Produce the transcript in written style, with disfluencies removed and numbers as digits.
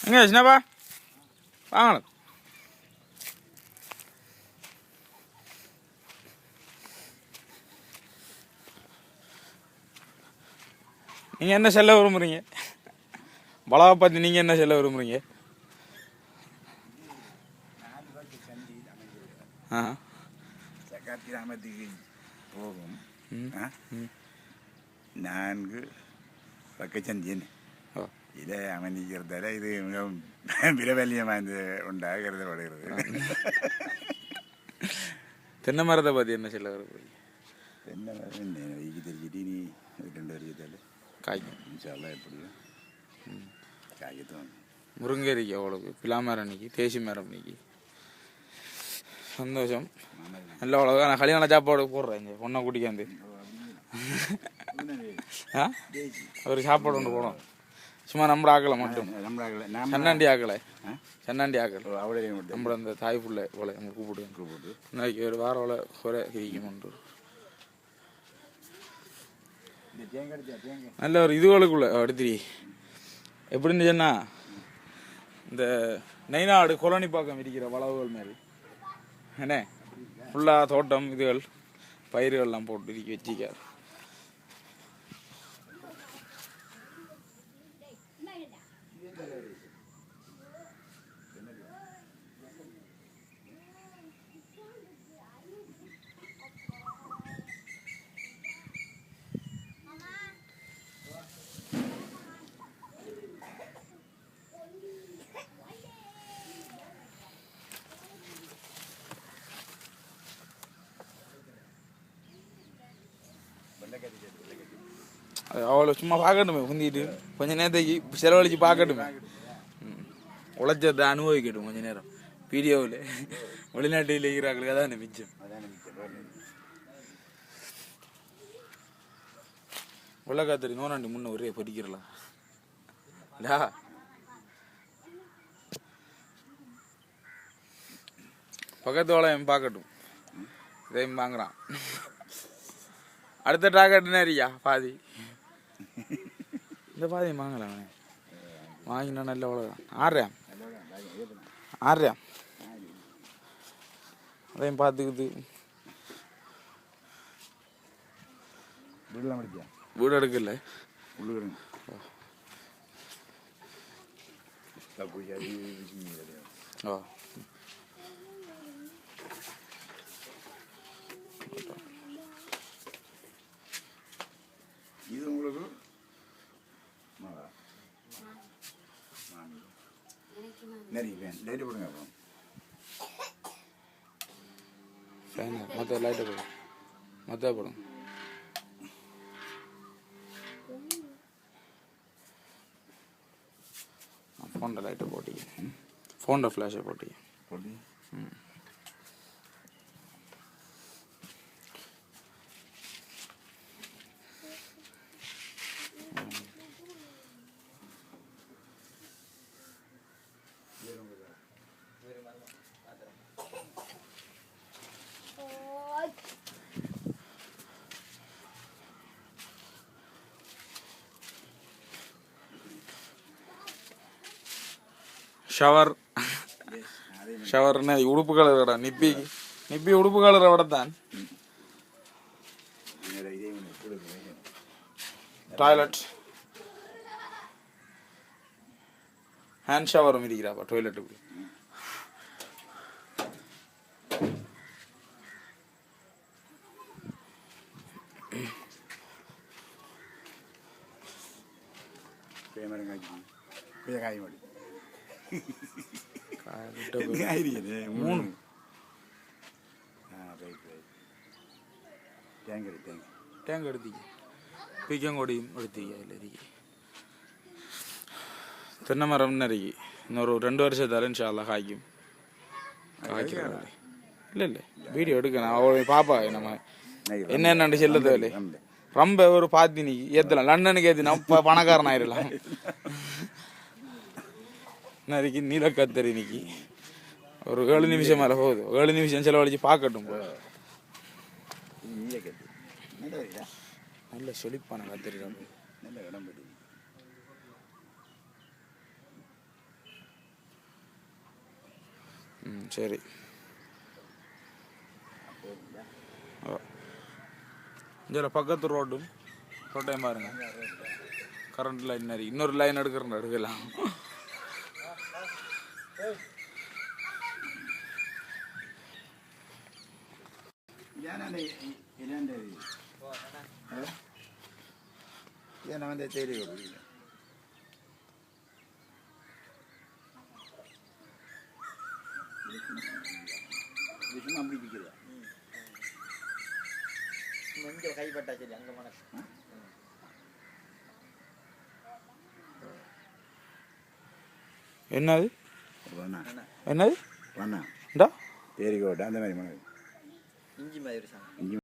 எங்கே சின்னப்பா வாங்கணும். நீங்கள் என்ன செல்ல விரும்புகிறீங்க? பலாவை பார்த்து நீங்கள் என்ன செல்ல விரும்புகிறீங்க? கிராமத்துக்கு போகும் 4 பக்கச்சந்தியன் இதை அமைதிக்கிறதால இது மிகவும் பிரபல்யமாக உண்டாகிறதப்படுகிறது. தென்னை மரத்தை பார்த்து என்ன செல்ல விரும்புகிறீங்க? தென்னை மரம் வைக்கி தெரிஞ்சுட்டு நீ 2 வருஷத்தால் காய்க்கும். இன்ஷால்லா எப்படியும் காய்க்கத்தான். முருங்கை இருக்கு அவ்வளோக்கு, பிலா மரம் இன்னைக்கு, தேசி மரம் இன்னைக்கு. சந்தோஷம். நல்ல அவ்வளோதான். நான் கல்யாண சாப்பாடு போடுறேன் இங்கே பொண்ணை கூட்டிக்காந்து. ஒரு சாப்பாடு ஒன்று போடும். சும்மா நம்ம ஆக்கலை மட்டும், சென்னாண்டி ஆக்கலை, சென்னாண்டி ஆக்கலை அவ்வளோ நம்மள அந்த தாய் புள்ள போல நம்ம கூப்பிட்டு இன்னைக்கு ஒரு வாரம் அவ்வளோ குறை கிரிக்கணும்ன்று நல்ல ஒரு இதுகளுக்குள்ள எடுத்துரி. எப்படின்னு சொன்னா இந்த நைனாடு கொலனி பாக்கம் இருக்கிற வளவுகள் மாதிரி என்ன ஃபுல்லாக தோட்டம் இதுகள் பயிர்கள்லாம் போட்டு இறுக்கி வச்சிக்கார். அவளை சும்மா பார்க்கட்டுமே குந்திட்டு கொஞ்ச நேரத்துக்கு செலவழிச்சு பார்க்கட்டுமே. உழைச்சதை அனுபவிக்கட்டும் கொஞ்ச நேரம் வீடியோவில். வெளிநாட்டில் இருக்கிறாங்களுக்கு அதான் மிச்சம். வெள்ளக்காத்தரி நோனாண்டி முன்ன ஒரே படிக்கிறலாம் இல்லா. பக்கத்து வளையம் பார்க்கட்டும். இதையும் வாங்குறான். அடுத்த டாக்கெட் நிறையா பாதி இந்த பாதியும் வாங்கலாம். வாங்கினா நல்ல வளம். ஆடுறேன் அதையும் பார்த்துக்குது. வீடு எடுக்கல ஓ இது உங்களுக்கு நிறைய ஃபேன் லைட்டு போடுங்க. அப்புறம் ஃபேன் மற்ற லைட்டை போடும் மற்ற போடும். ஃபோனில் லைட்டை போட்டிங்க. ஃபோனில் ஃப்ளாஷை போட்டிங்க. போட்டி ஷவர்னா உடுப்பு கலர் கடை நிப்பி உடுப்பு கலரை விடத்தான். Toilet hand ஷவரும் இருக்கிறாப்பா டாய்லெட்டுக்கு. காய் மாடி 3 டேங்க் எடுத்தீங்க. பீக்கங்கொடியும் எடுத்தீங்க. இல்லை தென்னை மரம் நிறைய இன்னொரு 2 வருஷத்தால இன்ஷால்லா காய்க்கும். காய்க்கிறாங்க. இல்லை வீடியோ எடுக்கணும். அவளை பாப்பா நம்ம என்னென்னு செல்லது வேலை ரொம்ப ஒரு பாத்தி நீ ஏற்றலாம். லண்டனுக்கு ஏற்றினா பணக்காரன் ஆயிடலாம். நரிக்கு நீலக்கத்தரி இன்னைக்கு ஒரு 7 நிமிஷம் மேலே போகுது. 7 நிமிஷம் செலவழிச்சு பார்க்கட்டும். நல்ல செழிப்பான கத்தரி நல்ல இடம் படி. சரி இதில் பக்கத்து ரோட்டையும் பாருங்க. கரண்ட் லைன் நிறைய இன்னொரு லைன் எடுக்கலாம். கைப்பட்டா சரி அங்க மனசு என்னது வேணா பேரிக்கோட்டை அந்த மாதிரி இஞ்சி மாதிரி